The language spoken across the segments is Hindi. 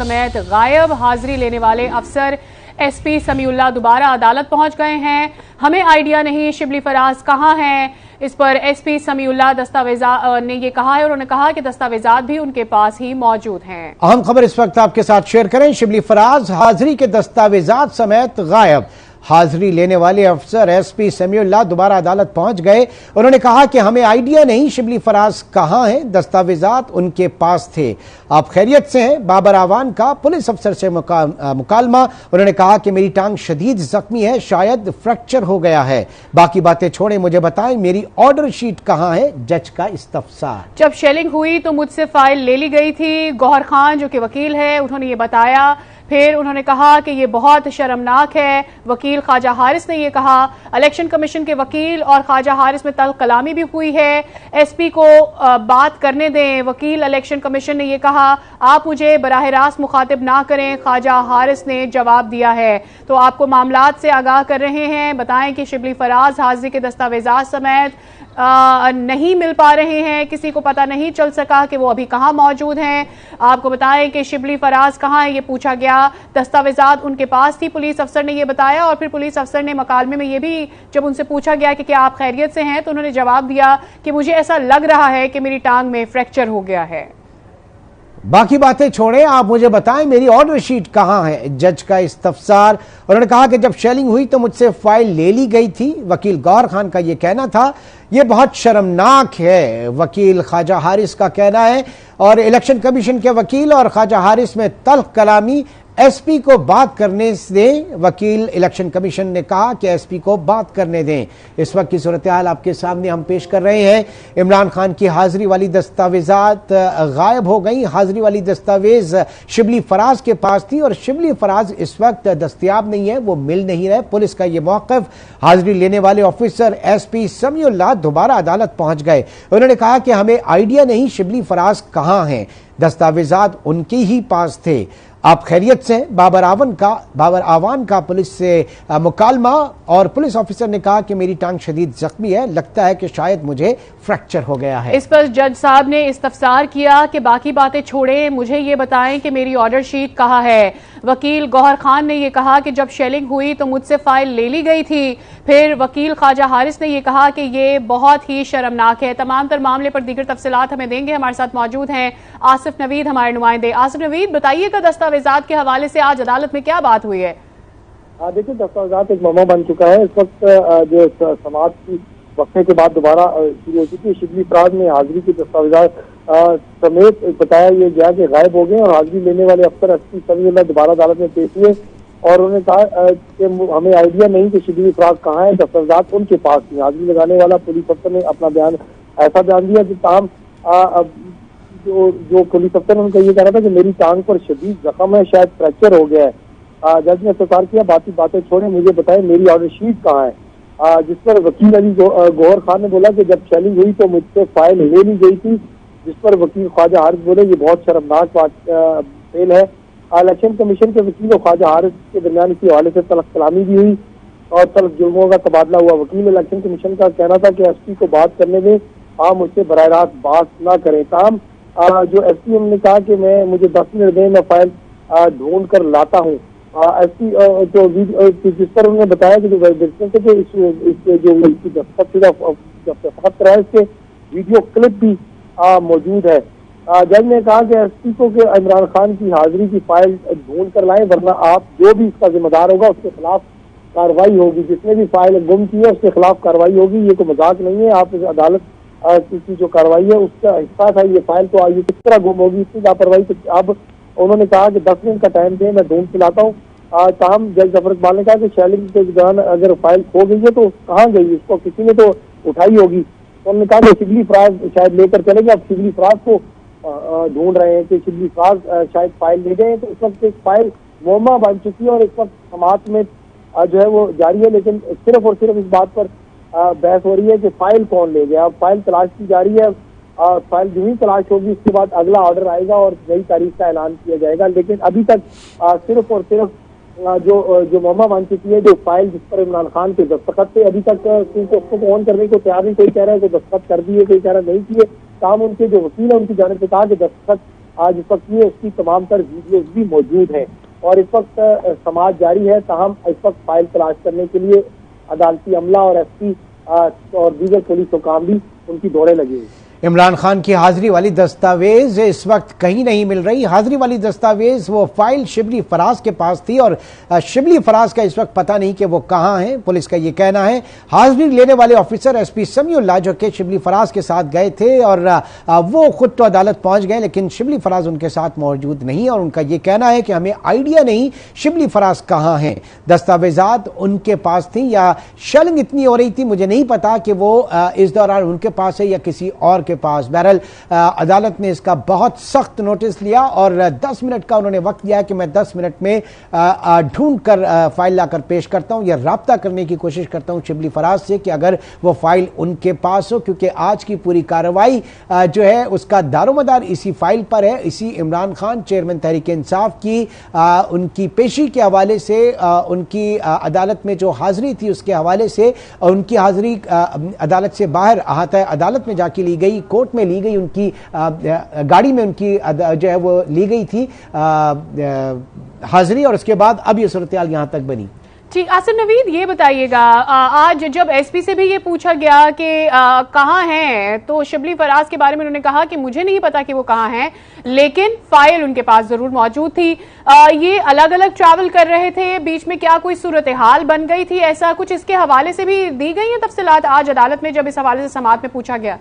समेत गायब हाजिरी लेने वाले अफसर एसपी समीउल्लाह दोबारा अदालत पहुंच गए हैं। हमें आइडिया नहीं शिबली फराज कहां हैं। इस पर एसपी समीउल्लाह ने ये कहा है और उन्होंने कहा कि दस्तावेजात भी उनके पास ही मौजूद हैं। अहम खबर इस वक्त आपके साथ शेयर करें। शिबली फराज हाजिरी के दस्तावेजात समेत गायब। हाजिरी लेने वाले अफसर एसपी समीउल्लाह दोबारा अदालत पहुंच गए। उन्होंने कहा कि हमें आइडिया नहीं शिबली फराज कहां हैं, दस्तावेजात उनके पास थे। आप खैरियत से हैं? बाबर आवान का पुलिस अफसर से मुकालमा। उन्होंने कहा कि मेरी टांग शदीद जख्मी है, शायद फ्रैक्चर हो गया है। बाकी बातें छोड़े, मुझे बताएं मेरी ऑर्डर शीट कहां है। जज का इस्तफसार। जब शेलिंग हुई तो मुझसे फाइल ले ली गई थी। गौहर खान जो कि वकील है उन्होंने ये बताया। फिर उन्होंने कहा कि ये बहुत शर्मनाक है। वकील ख्वाजा हारिस ने ये कहा। इलेक्शन कमीशन के वकील और ख्वाजा हारिस में तल्ख कलामी भी हुई है। एसपी को बात करने दें। वकील इलेक्शन कमीशन ने ये कहा आप मुझे बराह रास्त मुखातिब ना करें। ख्वाजा हारिस ने जवाब दिया है। तो आपको मामलात से आगाह कर रहे हैं। बताएं कि शिबली फराज हाजिरी के दस्तावेजात समेत नहीं मिल पा रहे हैं। किसी को पता नहीं चल सका कि वो अभी कहां मौजूद हैं। आपको बताएं कि शिबली फराज कहां है ये पूछा गया। दस्तावेजात उनके पास थी, पुलिस अफसर ने ये बताया। और फिर पुलिस अफसर ने मकालमे में ये भी जब उनसे पूछा गया कि क्या आप खैरियत से हैं तो उन्होंने जवाब दिया कि मुझे ऐसा लग रहा है कि मेरी टांग में फ्रैक्चर हो गया है। बाकी बातें छोड़ें, आप मुझे बताएं मेरी ऑर्डर शीट कहां है। जज का इस्तफसार। उन्होंने कहा कि जब शेलिंग हुई तो मुझसे फाइल ले ली गई थी। वकील गौहर खान का यह कहना था। यह बहुत शर्मनाक है, वकील ख्वाजा हारिस का कहना है। और इलेक्शन कमीशन के वकील और ख्वाजा हारिस में तल्ख कलामी। एसपी को बात करने दें। वकील इलेक्शन कमीशन ने कहा कि एसपी को बात करने दें। इस वक्त की सूरत हाल आपके सामने हम पेश कर रहे हैं। इमरान खान की हाजिरी वाली दस्तावेजात गायब हो गई। हाजिरी वाली दस्तावेज शिबली फराज के पास थी और शिबली फराज इस वक्त दस्तयाब नहीं है, वो मिल नहीं रहे। पुलिस का ये मौक़िफ़। हाजिरी लेने वाले ऑफिसर एसपी समीउल्लाह दोबारा अदालत पहुंच गए। उन्होंने कहा कि हमें आइडिया नहीं शिबली फराज कहां हैं, दस्तावेजात उनके ही पास थे। आप खैरियत से? बाबर आवान का पुलिस से मुकालमा। और पुलिस ऑफिसर ने कहा कि मेरी टांग शदीद जख्मी है, लगता है कि शायद मुझे फ्रैक्चर हो गया है। इस पर जज साहब ने इस्तफसार किया कि बाकी बातें छोड़े, मुझे ये बताएं कि मेरी ऑर्डर शीट कहाँ है। वकील गौहर खान ने यह कहा कि जब शेलिंग हुई तो मुझसे फाइल ले ली गई थी। फिर वकील ख्वाजा हारिस ने यह कहा कि ये बहुत ही शर्मनाक है। तमाम तर मामले पर दीगर तफसीलात हमें देंगे। हमारे साथ मौजूद हैं आसिफ नवीद, हमारे नुमाइंदे। आसिफ नवीद, बताइएगा दस्तावेजात के हवाले से आज अदालत में क्या बात हुई है? देखिए, दस्तावेजात एक मामला बन चुका है। इस वक्त जो समाज की वक्फे के बाद दोबारा शुरू हो चुकी है। शिबली फराज में हाजिरी के दस्तावेजात समेत बताया ये गया कि गायब हो गए और हाजिरी लेने वाले अफसर एसपी समीउल्लाह दोबारा अदालत में पेश हुए और उन्होंने कहा कि हमें आइडिया नहीं कि शिबली फराज कहाँ है, दस्तावेजात उनके पास थी। हाजिरी लगाने वाला पुलिस अफसर ने अपना बयान ऐसा बयान दिया कि ताम जो पुलिस अफसर ने उनका ये कहना था कि मेरी टांग पर शदीद जख्म है, शायद फ्रैक्चर हो गया है। जज ने इस्तफसार किया बाकी बातें छोड़े, मुझे बताएं मेरी ऑर्डर शीट कहाँ है। जिस पर वकील अली गौहर खान ने बोला कि जब शेलिंग हुई तो मुझसे फाइल ले ली गई थी। जिस पर वकील ख्वाजा हारिस बोले ये बहुत शर्मनाक फेल है। इलेक्शन कमीशन के वकील और ख्वाजा हारिस के दरमियान इसी हवाले से तल्ख कलामी भी हुई और तल्ख जुर्मों का तबादला हुआ। वकील इलेक्शन कमीशन का कहना था कि एसपी को बात करने में आप मुझसे बराह रास्त बात ना करें। ताम जो एसपी ने कहा कि मुझे 10 मिनट दें, मैं फाइल ढूंढ कर लाता हूँ। एसपी जिस पर उन्होंने बताया कि जो दस्तखत करा है इसके वीडियो क्लिप भी मौजूद है। जज ने कहा कि एसपी को कि इमरान खान की हाजिरी की फाइल ढूंढ कर लाएं, वरना आप जो भी इसका जिम्मेदार होगा उसके खिलाफ कार्रवाई होगी। जिसने भी फाइल गुम की है उसके खिलाफ कार्रवाई होगी। ये कोई मजाक नहीं है। आप इस अदालत की जो कार्रवाई है उसका हिस्सा था ये फाइल। तो ये किस तरह गुम होगी, इतनी लापरवाही। तो अब उन्होंने कहा कि 10 मिनट का टाइम दें, मैं ढूंढ के लाता हूँ। ताहम जज जफर इकबाल ने कहा कि शेलिंग के दौरान अगर फाइल खो गई है तो कहाँ गई, उसको किसी ने तो उठाई होगी। तो उन्होंने कहा कि शिबली फराज शायद लेकर चले गए। अब शिबली फराज को ढूंढ रहे हैं कि शिबली फराज शायद फाइल ले गए। तो इस वक्त एक फाइल मुअम्मा बन चुकी है और इस वक्त समात में जो है वो जारी है। लेकिन सिर्फ और सिर्फ इस बात पर बहस हो रही है कि फाइल कौन ले गया। अब फाइल तलाश की जा रही है। फाइल जो ही तलाश होगी उसके बाद अगला ऑर्डर आएगा और नई तारीख का ऐलान किया जाएगा। लेकिन अभी तक सिर्फ और सिर्फ जो मुअम्मा बन चुकी है, जो फाइल जिस पर इमरान खान के दस्तखत थे, अभी तक उसको ऑन करने को तैयार नहीं। कोई कह रहा है कि दस्तखत कर दिए, कोई कह रहा नहीं किए। काम उनके जो वकील है उनकी जानिब से कहा कि दस्तखत आज इस वक्त ये उसकी तमाम तर वीडियोज भी मौजूद हैं और इस वक्त समाज जारी है। ताहम इस वक्त फाइल तलाश करने के लिए अदालती अमला और एसपी और दीगर पुलिस हुकाम भी उनकी दौड़े लगी हुई। इमरान खान की हाजिरी वाली दस्तावेज इस वक्त कहीं नहीं मिल रही। हाजिरी वाली दस्तावेज वो फाइल शिबली फराज के पास थी और शिबली फराज का इस वक्त पता नहीं कि वो कहां है। पुलिस का ये कहना है। हाजिरी लेने वाले ऑफिसर एसपी समीउल्लाह जो कि शिबली फराज के साथ गए थे और वो खुद तो अदालत पहुंच गए, लेकिन शिबली फराज उनके साथ मौजूद नहीं और उनका ये कहना है कि हमें आइडिया नहीं शिबली फराज कहां है। दस्तावेजात उनके पास थी या शेलिंग इतनी हो रही थी, मुझे नहीं पता कि वो इस दौरान उनके पास है या किसी और के पास। बहरहाल अदालत ने इसका बहुत सख्त नोटिस लिया और 10 मिनट का उन्होंने वक्त दिया कि मैं 10 मिनट में ढूंढ कर फाइल लाकर पेश करता हूं या राब्ता करने की कोशिश करता हूं शिबली फराज से कि अगर वो फाइल उनके पास हो, क्योंकि आज की पूरी कार्रवाई जो है उसका दारोमदार इसी फाइल पर है। इसी इमरान खान चेयरमैन तहरीक इंसाफ की उनकी पेशी के हवाले से, उनकी अदालत में जो हाजिरी थी उसके हवाले से, उनकी हाजिरी अदालत से बाहर अहाता अदालत में जाके ली गई, कोर्ट में ली गई, उनकी गाड़ी में उनकी जो है वो ली गई थी हाजिरी और उसके बाद अब ये सूरत-ए-हाल यहां तक बनी। ठीक, आसिफ नवीद ये बताइएगा, आज जब एसपी से भी ये पूछा गया कि कहाँ हैं, तो शिबली फराज के बारे में उन्होंने कहा कि मुझे नहीं पता कि वो कहाँ हैं, लेकिन फाइल उनके पास जरूर मौजूद थी। ये अलग अलग ट्रैवल कर रहे थे, बीच में क्या कोई सूरत हाल बन गई थी, ऐसा कुछ इसके हवाले से भी दी गई है तफसीलात आज अदालत में जब इस हवाले से समाअत में पूछा गया?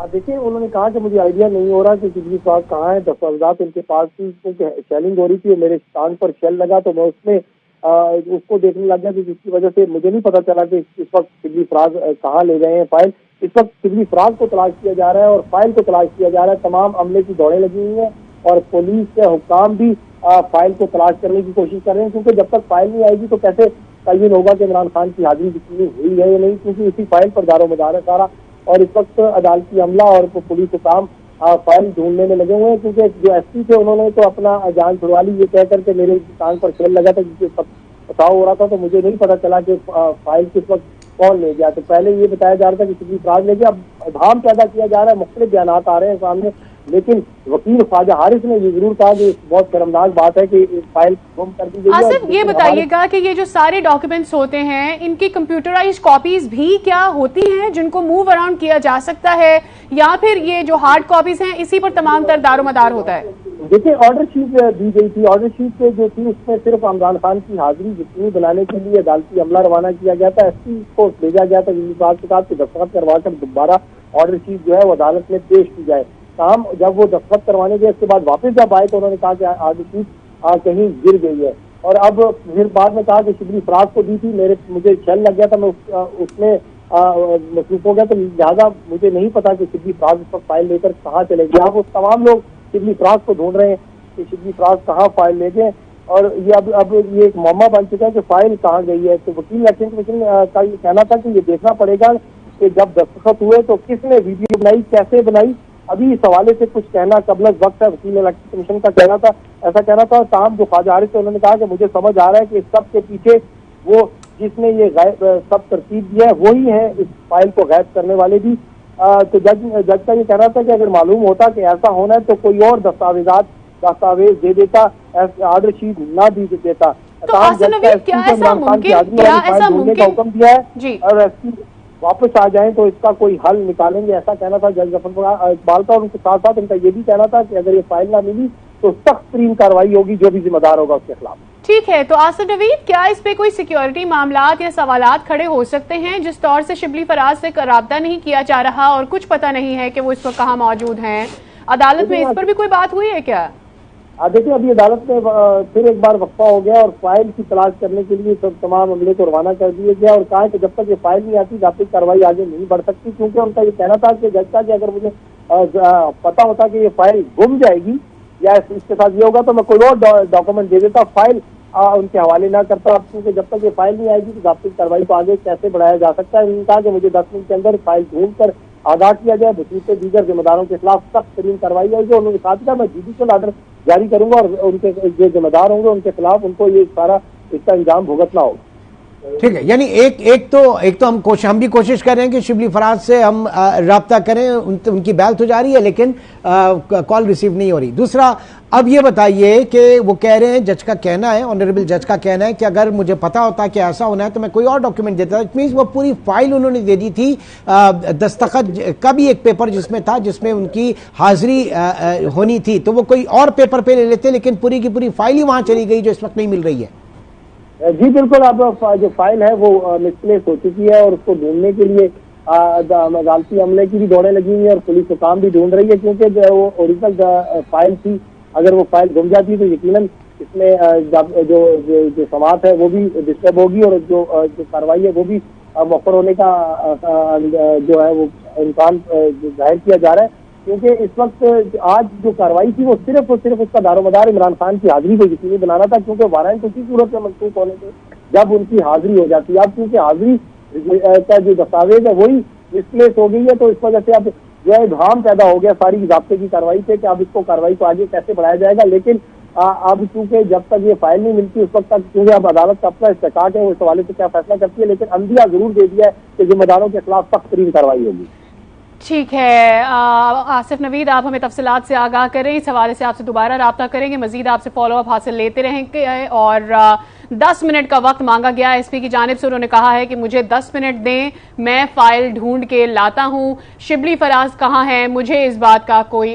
देखिए, उन्होंने कहा कि मुझे आइडिया नहीं हो रहा कि शिबली फराज कहाँ है। दस्तावेजात उनके पास थी, क्योंकि शेलिंग हो रही थी, मेरे कान पर शेल लगा तो मैं उसमें उसको देखने लग गया, जिसकी वजह से मुझे नहीं पता चला कि इस वक्त शिबली फराज कहाँ ले गए हैं फाइल। इस वक्त शिबली फराज को तलाश किया जा रहा है और फाइल को तलाश किया जा रहा है। तमाम अमले की दौड़ें लगी हुई हैं और पुलिस के हुक्काम भी फाइल को तलाश करने की कोशिश कर रहे हैं, क्योंकि जब तक फाइल नहीं आएगी तो कैसे तय्युन होगा कि इमरान खान की हाजिरी जितनी हुई है या नहीं, क्योंकि इसी फाइल पर दारोमदार है सारा। और इस वक्त अदालती अमला और पुलिस हुक्काम फाइल ढूंढने में लगे हुए हैं, क्योंकि जो एसपी थे उन्होंने तो अपना जान छुड़वा ली ये कहकर के मेरे कान पर शेल लगा था, जिससे पथराव हो रहा था, तो मुझे नहीं पता चला कि फाइल किस वक्त कौन ले गया। तो पहले ये बताया जा रहा था कि शिबली फराज ले गया, अब अधाम पैदा किया जा रहा है, मुख्तलिफ बयानात आ रहे हैं सामने, लेकिन वकील ख्वाजा हारिस ने ये जरूर कहा कि बहुत शर्मनाक बात है कि फाइल गुम कर दी गई है। आसिफ ये बताइएगा कि ये जो सारे डॉक्यूमेंट्स होते हैं इनकी कंप्यूटराइज्ड कॉपीज भी क्या होती हैं जिनको मूव अराउंड किया जा सकता है, या फिर ये जो हार्ड कॉपीज हैं इसी पर तमाम तर दारोमदार होता है? देखिए, ऑर्डर शीट दी गई थी, ऑर्डर शीट जो थी उसमें सिर्फ इमरान खान की हाजिरी जितनी बनाने के लिए अदालती अमला रवाना किया गया था, एसपी को भेजा गया था शिबली फराज के साथ कि दस्तखत करवा कर दोबारा ऑर्डर शीट जो है वो अदालत में पेश की जाए। काम जब वो दस्तखत करवाने गए उसके बाद वापस जब आए तो उन्होंने कहा कि ऑर्डर शीट कहीं गिर गई है, और अब फिर बाद में कहा कि शिबली फराज को दी थी, मुझे शेल लग गया था, मैं उसमें मसरूफ हो गया, तो लिहाजा मुझे नहीं पता कि शिबली फराज उस वक्त फाइल लेकर कहाँ चले गए। अब वो तमाम लोग शिबली फराज को ढूंढ रहे हैं कि शिबली फराज कहाँ फाइल ले गए, और ये अब ये एक मामला बन चुका है कि फाइल कहाँ गई है। तो वकील इलेक्शन कमीशन का ये कहना था कि ये देखना पड़ेगा कि जब दस्तखत हुए तो किसने वीडियो बनाई, कैसे बनाई। अभी इस हवाले से कुछ कहना कबल वक्त है, वकील इलेक्शन कमीशन का कहना था, ऐसा कहना था। ताहम जो ख्वाजा हारिस थे उन्होंने कहा कि मुझे समझ आ रहा है कि इस सब के पीछे वो जिसने ये सब तरतीब दिया है वही है, इस फाइल को गायब करने वाले भी। तो जज का ये कहना था कि अगर मालूम होता कि ऐसा होना है तो कोई और दस्तावेज दे देता, ऑर्डर शीट ना दी देता। तो क्या ऐसा मुमकिन हुक्म दिया है और एसपी वापस आ जाएं तो इसका कोई हल निकालेंगे, ऐसा कहना था जज गफर इकबाल का। और उनके साथ साथ उनका ये भी कहना था कि अगर ये फाइल ना मिली तो सख्त तरीन कार्रवाई होगी, जो भी जिम्मेदार होगा उसके खिलाफ। ठीक है, तो आसिफ नवीद, क्या इस पे कोई सिक्योरिटी मामलात या सवालात खड़े हो सकते हैं जिस तौर से शिबली फराज से राब्ता नहीं किया जा रहा और कुछ पता नहीं है कि वो इस वक्त कहाँ मौजूद हैं? अदालत में इस पर भी कोई बात हुई है क्या? देखिए, अभी अदालत में फिर एक बार वक्फा हो गया और फाइल की तलाश करने के लिए सब तमाम अमले को रवाना कर दिया गया और कहा कि जब तक ये फाइल नहीं आती जाती कार्रवाई आगे नहीं बढ़ सकती, क्योंकि उनका ये कहना था कि जज का कि अगर मुझे पता होता कि ये फाइल गुम जाएगी या इसके साथ ये होगा तो मैं कोई और डॉक्यूमेंट दे देता, फाइल उनके हवाले ना करता, क्योंकि जब तक ये फाइल नहीं आएगी तो जाती कार्रवाई को आगे कैसे बढ़ाया जा सकता है। उन्होंने कहा कि मुझे 10 मिनट के अंदर फाइल ढूंढ कर आगाह किया जाए, बसूते दीगर जिम्मेदारों के खिलाफ सख्त तरीन कार्रवाई होगी। उन्होंने कहा था मैं जुडिशियल ऑर्डर जारी करूंगा और उनके जो जिम्मेदार होंगे उनके खिलाफ उनको ये सारा इसका इंजाम भुगतना होगा। ठीक है, यानी एक तो हम भी कोशिश कर रहे हैं कि शिबली फराज से हम राब्ता करें, उनकी बैल तो जा रही है लेकिन कॉल रिसीव नहीं हो रही। दूसरा, अब ये बताइए कि वो कह रहे हैं, जज का कहना है, ऑनरेबल जज का कहना है कि अगर मुझे पता होता कि ऐसा होना है तो मैं कोई और डॉक्यूमेंट देता। इट मींस वो पूरी फाइल उन्होंने दे दी थी, दस्तखत का भी एक पेपर जिसमें था, जिसमें उनकी हाजिरी होनी थी, तो वो कोई और पेपर पे ले लेते, लेकिन पूरी की पूरी फाइल ही वहां चली गई जो इस वक्त नहीं मिल रही है। जी बिल्कुल, अब जो फाइल है वो मिसप्लेस हो चुकी है और उसको ढूंढने के लिए अदालती अमले की भी दौड़ें लगी हुई है और पुलिस काम भी ढूंढ रही है, क्योंकि वो ओरिजिनल फाइल थी, अगर वो फाइल गुम जाती तो यकीनन इसमें जो समाअत है वो भी डिस्टर्ब होगी और जो कार्रवाई है वो भी मौखर होने का जो है वो इम्कान जाहिर किया जा रहा है, क्योंकि इस वक्त आज जो कार्रवाई थी वो सिर्फ और सिर्फ उसका दारोमदार इमरान खान की हाजिरी को यकीनी बनाना था, क्योंकि वारंट उसी सूरत में मनसूख होने थे जब उनकी हाजिरी हो जाती है। अब क्योंकि हाजिरी का जो दस्तावेज है वही मिसप्लेस हो गई है, तो इस वजह से अब जो है इब्हाम पैदा हो गया सारी ज़ाब्ते की कार्रवाई से कि अब इसको कार्रवाई को आगे कैसे बढ़ाया जाएगा। लेकिन अब चूंकि जब तक ये फाइल नहीं मिलती उस वक्त तक, क्योंकि अब अदालत का अपना इस्तेकाक है, वो इस हवाले से क्या फैसला करती है, लेकिन अंदिया जरूर दे दिया है कि जिम्मेदारों के खिलाफ सख्त तरीन कार्रवाई होगी। ठीक है आसिफ नवीद, आप हमें तफसीलात से आगाह करें, इस हवाले से आपसे दोबारा राब्ता करेंगे, मजीद आपसे फॉलोअप हासिल लेते रहेंगे। और 10 मिनट का वक्त मांगा गया एसपी की जानिब से, उन्होंने कहा है कि मुझे 10 मिनट दें, मैं फाइल ढूंढ के लाता हूं। शिबली फराज कहां है, मुझे इस बात का कोई